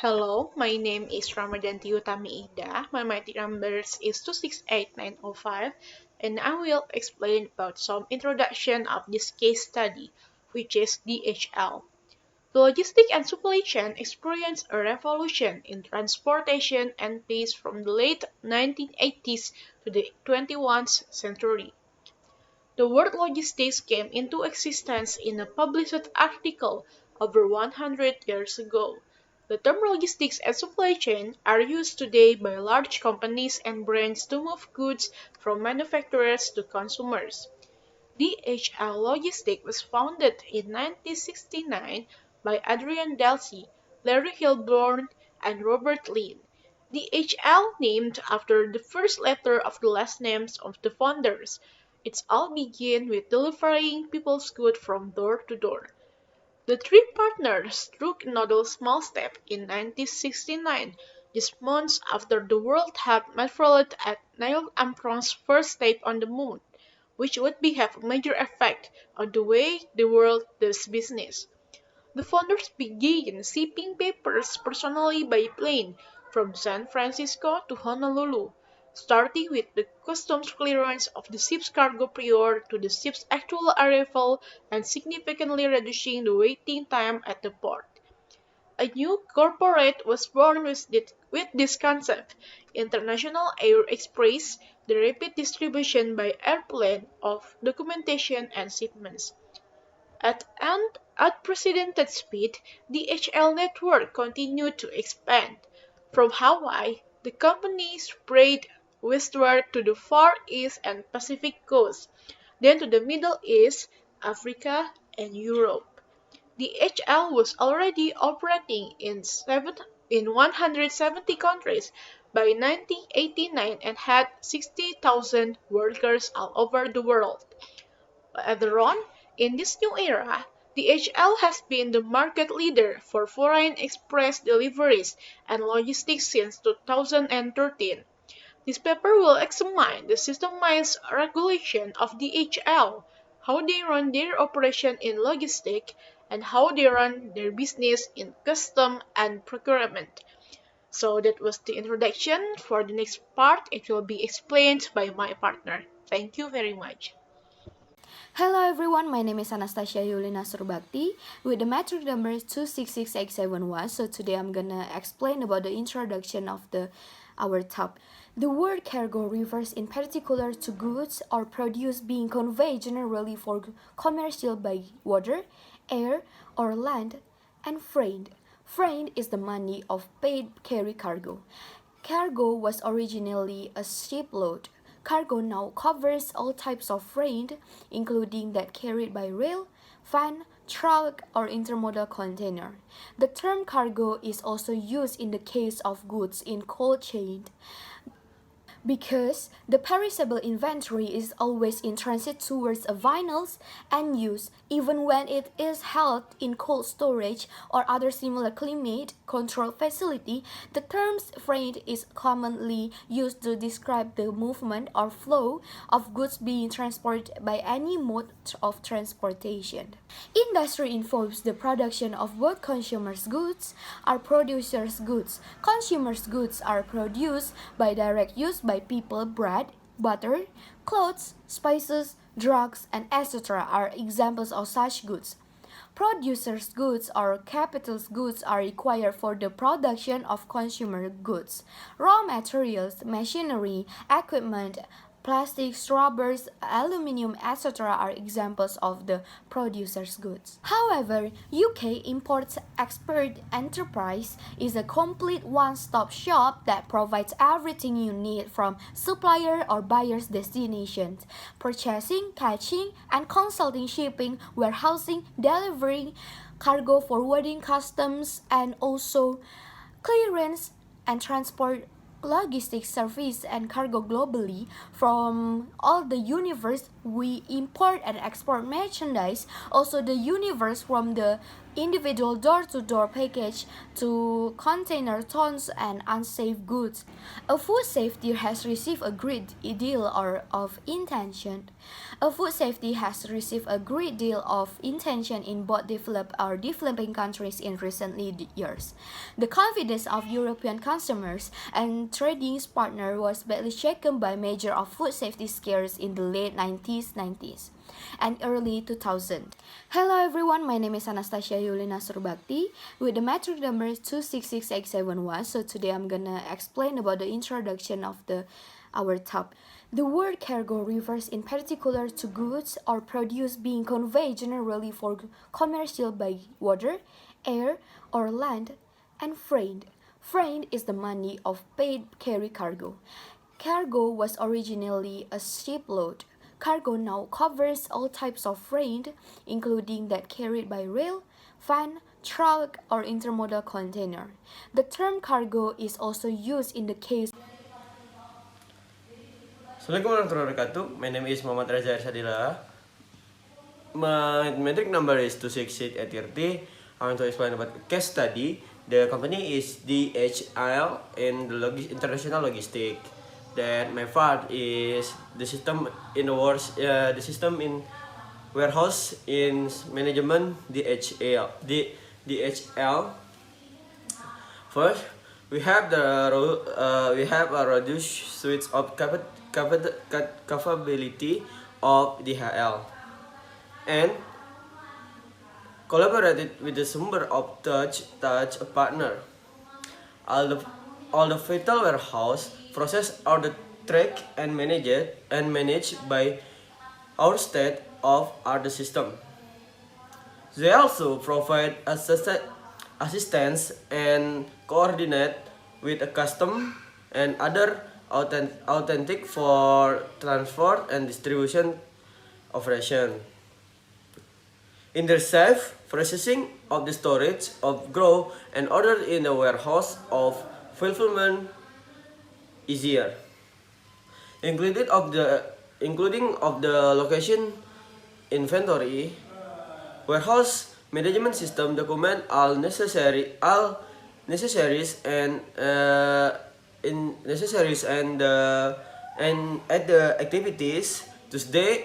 Hello, my name is Ramadanti Utami Ida. My mighty number is 268905, and I will explain about some introduction of this case study, which is DHL. The logistic and supply chain experienced a revolution in transportation and pace from the late 1980s to the 21st century. The word logistics came into existence in a published article over 100 years ago. The term logistics and supply chain are used today by large companies and brands to move goods from manufacturers to consumers. DHL Logistics was founded in 1969 by Adrian Delsey, Larry Hilborn, and Robert Lin. DHL named after the first letter of the last names of the founders. It all began with delivering people's goods from door to door. The three partners took another small step in 1969, just months after the world had marveled at Neil Armstrong's first step on the moon, which would have a major effect on the way the world does business. The founders began shipping papers personally by plane from San Francisco to Honolulu, starting with the customs clearance of the ship's cargo prior to the ship's actual arrival and significantly reducing the waiting time at the port. A new corporate was born with this concept, International Air Express, the rapid distribution by airplane of documentation and shipments. At unprecedented speed, the HL network continued to expand. From Hawaii, the company spread westward to the Far East and Pacific coasts, then to the Middle East, Africa, and Europe. The HL was already operating in 170 countries by 1989 and had 60,000 workers all over the world. Later on, in this new era, DHL has been the market leader for foreign express deliveries and logistics since 2013. This paper will examine the systemized regulation of DHL, how they run their operation in logistics, and how they run their business in custom and procurement. So that was the introduction. For the next part, it will be explained by my partner. Thank you very much. Hello everyone, my name is Anastasia Yulina Surbakti with the metric number 266871. So today I'm gonna explain about the introduction of our topic. The word cargo refers in particular to goods or produce being conveyed generally for commercial by water, air, or land, and freight. Freight is the money of paid carry cargo. Cargo was originally a shipload. Cargo now covers all types of freight, including that carried by rail, van, truck, or intermodal container. The term cargo is also used in the case of goods in cold chain, because the perishable inventory is always in transit towards a vinyls and use even when it is held in cold storage or other similar climate control facility. The term freight is commonly used to describe the movement or flow of goods being transported by any mode of transportation. Industry involves the production of both consumers' goods or producers' goods. Consumers' goods are produced by direct use by people. Bread, butter, clothes, spices, drugs, and etc. are examples of such goods. Producers' goods or capital goods are required for the production of consumer goods. Raw materials, machinery, equipment, plastics, rubbers, aluminum, etc. are examples of the producer's goods. However, UK Imports Expert Enterprise is a complete one-stop shop that provides everything you need from supplier or buyer's destinations, purchasing, catching, and consulting shipping, warehousing, delivering, cargo forwarding, customs, and also clearance and transport logistics service and cargo globally. From all the universe we import and export merchandise, also the universe from the individual door-to-door package to container tons and unsafe goods. A food safety has received a great deal of intention. A food safety has received a great deal of attention in both developed or developing countries in recent years. The confidence of European consumers and trading partners was badly shaken by major of food safety scares in the late 1990s and early 2000. Hello everyone, my name is Anastasia Yulina Surbakti with the metric number 2666871. So today I'm gonna explain about the introduction of our topic. The word cargo refers in particular to goods or produce being conveyed generally for commercial by water, air, or land, and freight. Freight is the money of paid carry cargo. Cargo was originally a shipload. Cargo now covers all types of freight, including that carried by rail, van, truck, or intermodal container. The term cargo is also used in the case. Assalamualaikum warahmatullahi wabarakatuh. My name is Muhammad Reza Irsadila. My metric number is 26830. I want to explain about case study. The company is DHL in the international logistic. Then my part is the system in warehouse in management DHL. First, we have a reduced suite of capability of DHL and collaborated with the Sumber of Touch partner. All the vital warehouse process are the track and managed by our state of art system. They also provide assistance and coordinate with a custom and other authentic for transport and distribution operation. In the safe processing of the storage of grow and order in the warehouse of fulfillment easier. Including of the location inventory, warehouse management system document all necessaries and at the activities Tuesday,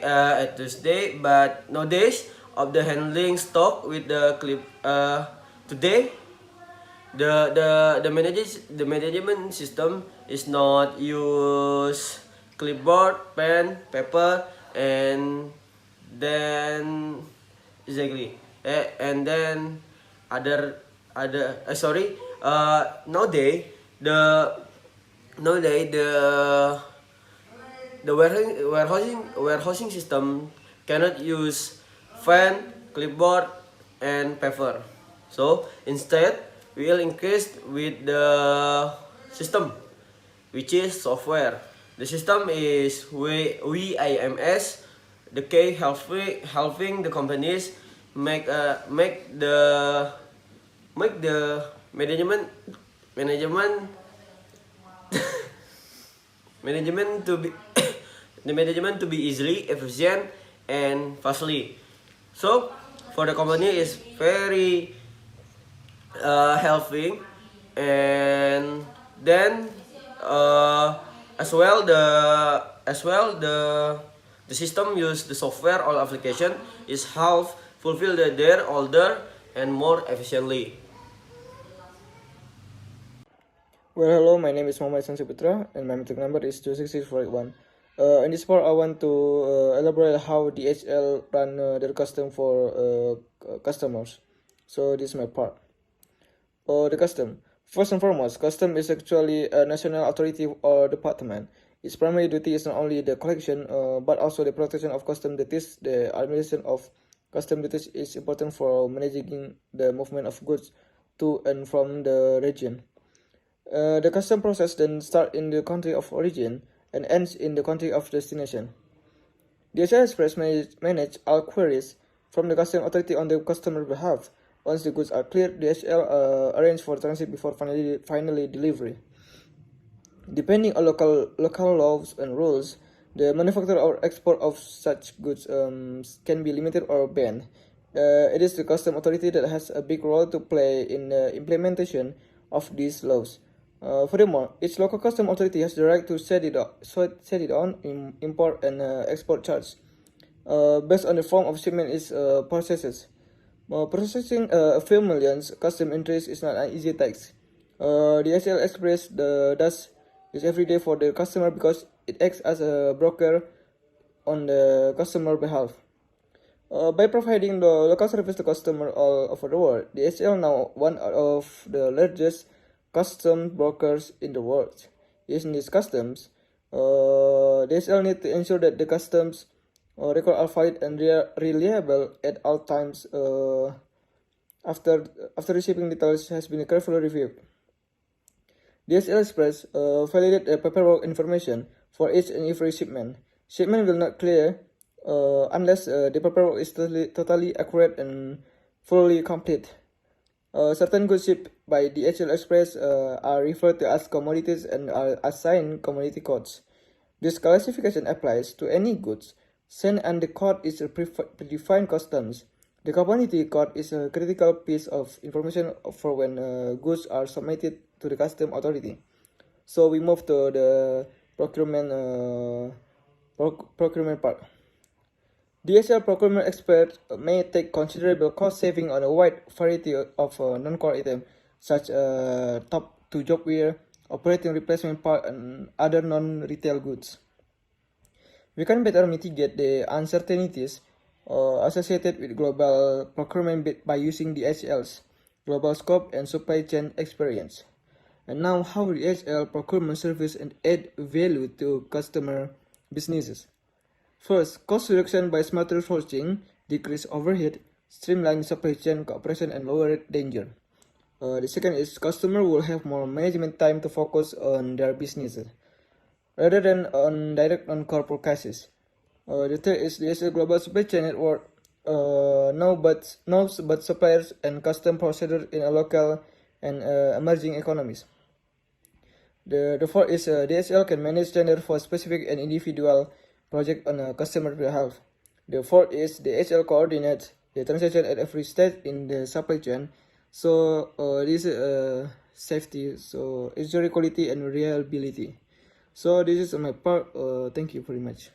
but nowadays of the handling stock with the clip today the management system is not use clipboard, pen, paper, and then exactly and then other sorry nowadays the warehousing system cannot use pen, clipboard, and paper. So instead, we will increase with the system, which is software. The system is WIMS, the key helping the companies make the management to be the management to be easily, efficient, and fastly. So for the company is very helping, and then as well the system use the software or application is help fulfill their order and more efficiently. Well, hello, my name is Muhammad Sansi Putra, and my metric number is 266481. In this part, I want to elaborate how DHL run their custom for customers. So this is my part. The custom. First and foremost, custom is actually a national authority or department. Its primary duty is not only the collection, but also the protection of custom duties. The administration of custom duties is important for managing the movement of goods to and from the region. The custom process then starts in the country of origin and ends in the country of destination. DHL Express manage all queries from the custom authority on the customer behalf. Once the goods are cleared, DHL arrange for transit before finally delivery. Depending on local laws and rules, the manufacture or export of such goods can be limited or banned. It is the custom authority that has a big role to play in the implementation of these laws. Furthermore, each local custom authority has the right to set it on import and export charge based on the form of shipment is processes. Processing a few millions custom entries is not an easy task. DHL Express does this every day for the customer because it acts as a broker on the customer behalf. By providing the local service to customers all over the world, DHL now one of the largest customs brokers in the world. Using these customs, DHL need to ensure that the customs record are valid and reliable at all times after the shipping details has been carefully reviewed. DHL Express validate the paperwork information for each and every shipment. Shipment will not clear unless the paperwork is totally accurate and fully complete. Certain goods shipped by DHL Express are referred to as commodities and are assigned commodity codes. This classification applies to any goods sent, and the code is a predefined customs. The commodity code is a critical piece of information for when goods are submitted to the custom authority. So we move to the procurement part. DHL procurement experts may take considerable cost saving on a wide variety of non-core items, such as top-to-job wear, operating replacement part, and other non-retail goods. We can better mitigate the uncertainties associated with global procurement by using DHL's global scope and supply chain experience. And now, how DHL procurement service and add value to customer businesses? First, cost reduction by smarter sourcing, decrease overhead, streamline supply chain cooperation, and lower danger. The second is customer will have more management time to focus on their businesses rather than on direct non-corporate cases. The third is DHL global supply chain network knows but suppliers and custom procedures in a local and emerging economies. The fourth is DHL can manage tender for specific and individual project on a customer behalf. The fourth is DHL coordinates the transaction at every stage in the supply chain. So this is safety, so it's quality and reliability. So this is my part. Thank you very much.